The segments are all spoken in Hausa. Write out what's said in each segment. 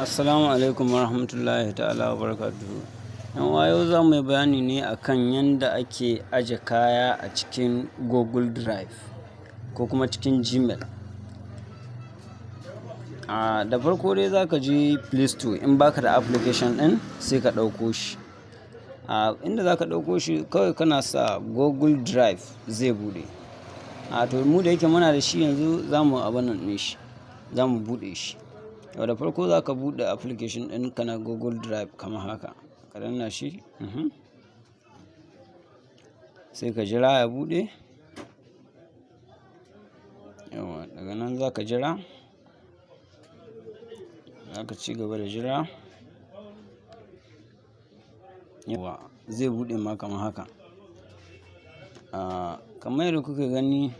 Assalamu alaikum warahmatullahi ta'ala wabarakatuhu. Yau za mu yi bayani ne akan yanda ake aje kaya a cikin Google Drive ko kuma cikin Gmail. Da farko dai za ka je Play Store, in baka da application ɗin sai ka ɗauko shi. Inda za ka ɗauko shi kawai kana sa Google Drive zai buɗe. To mu da yake muna da shi yanzu za mu za mu buɗe shi. Da farko za ka buɗe application ɗin ka na Google Drive kamar haka, ka danna shi, sai ka jira ya buɗe. Daga nan za ka jira, za ka ci gaba da jira. Zai buɗe ma kamar haka. Kamar yadda kuka gani,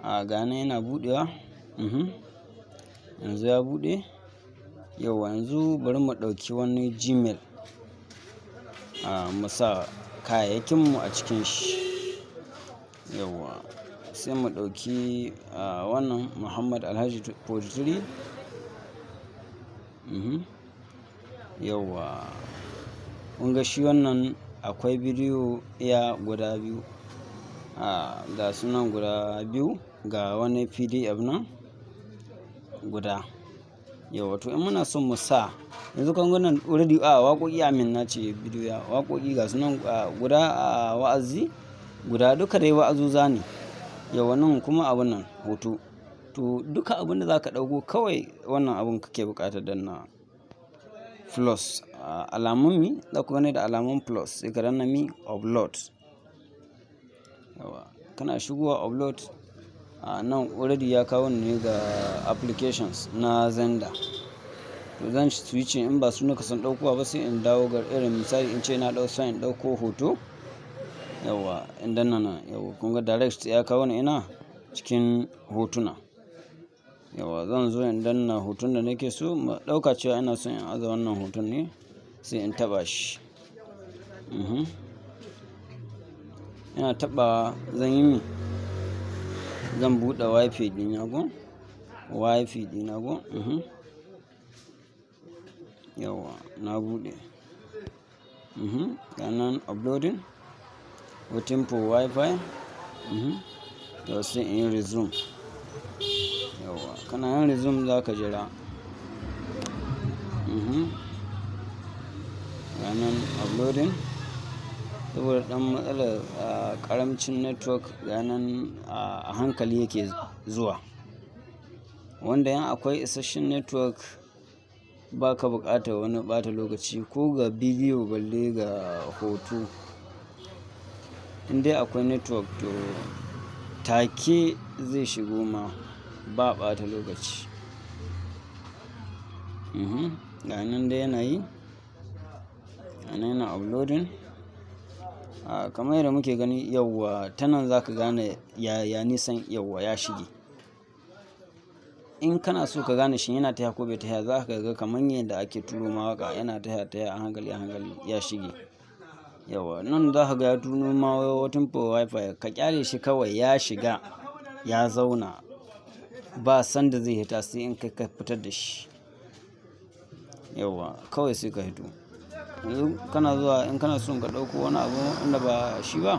ga nan yana buɗewa. Yanzu ya buɗe. Yanzu bari mu ɗauki wani Gmail, mu sa kayayyakinmu a cikin shi. Sai mu ɗauki wannan Muhammad Alhaji 43. Kun ga shi wannan akwai bidiyo guda biyu. Ga sunan guda biyu, ga wani PDF nan guda. To in muna son mu sa, yanzu kan nan already waƙoƙi na ce bidiyo waƙoƙi ga sunan guda wa'azi, guda duka dai wa'azuza ne. Nan kuma abun nan hoto. To duka abin da za ka ɗauko kawai wannan abun kake buƙatar danna plus. Alamun mi za ku gani da alamun plus, sai ka danna upload. Kana shigowa upload, nan already ya kawo ni ga applications na Zenda. To zan switch, in ba su naka son ɗaukowa ba sai in dawo ga irin misali in ce na son in ɗauko hoto. In danna nan. Kun ga direct ya kawo ni ina cikin hotuna. Zan zo in danna hoton da nake so. Ɗauka cewa ina son in aza wannan hoton ne, sai in taɓa shi. Ina taɓawa zan buɗe wifi ɗina go. Na buɗe. Ga nan uploading, waiting for wifi. Sai in yi resume. Kana yin resume za ka jira. Ga nan uploading. Saboda ɗan matsalar ƙaramcin network, ga nan a hankali yake zuwa. Wanda in akwai isasshen network ba ka buƙatar wani ɓata lokaci ko ga bidiyo balle ga hoto. In dai akwai network to take zai shigo ma ba ɓata lokaci. Ga nan dai yana yi. Ga nan yana uploading. Kamar yadda muke gani, ta nan za ka gane ya nisan ya shige. In kana so ka gane shi yana taya ko bai taya, za ka ga kamar yadda ake turo ma waƙa yana taya a hankali ya shige. Nan za ka ga ya turo ma waiting for wifi, ka ƙyale shi kawai ya shiga ya zauna. Ba sanda zai hita sai in kai ka fitar da shi. Kawai sai ka hito. Yanzu kana zuwa in kana son ka ɗauko wani abu wanda ba shi ba,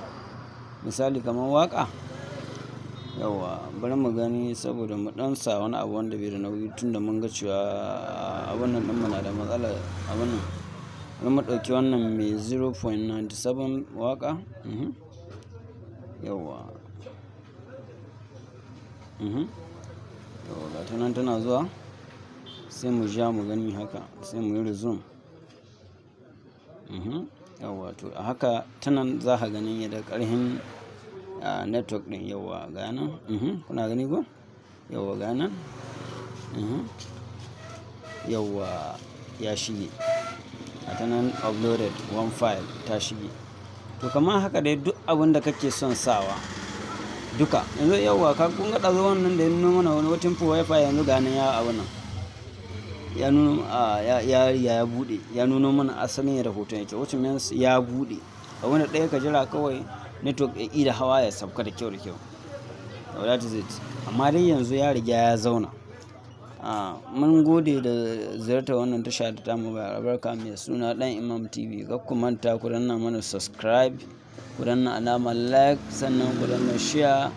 misali kamar waƙa. Bari mu gani saboda mu ɗan sa wani abu wanda bai da nauyi, tunda mun ga cewa abun nan ɗin na da matsala. Abun nan bari mu ɗauki wannan mai 0.97 waƙa. Ga ta nan tana zuwa, sai mu ja mu gani haka, sai mu yi resume. To a haka ta nan za ka gani yadda ƙarhin network ɗin. Ga nan. Kuna gani ko? Ga nan. Ya shige. Ta nan uploaded one file ta shige. To kamar haka dai duk abin da kake son sawa duka. Yanzu ka kun ga ɗazu wannan da ya nuno mana wani waiting for wifi, yanzu ga nan ya abun nan. Ya nuno ya buɗe, ya nuno mana asalin yadda hoton yake, which means ya buɗe. Abin da ɗaya ka jira kawai network ya da hawa ya sauka da kyau. That is it. Amma dai yanzu ya riga ya zauna. mun gode da ziyartar wannan tasha da tamu mai albarka mai suna Dan Imam TV. Kar ku manta ku danna mana subscribe, ku danna alamar like, sannan ku danna share.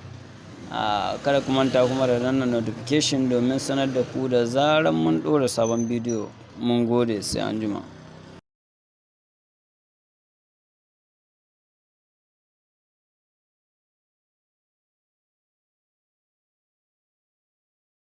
Kada ku manta kuma da danna notification domin sanar da ku da zarar mun ɗora sabon bidiyo. Mun gode, sai anjima.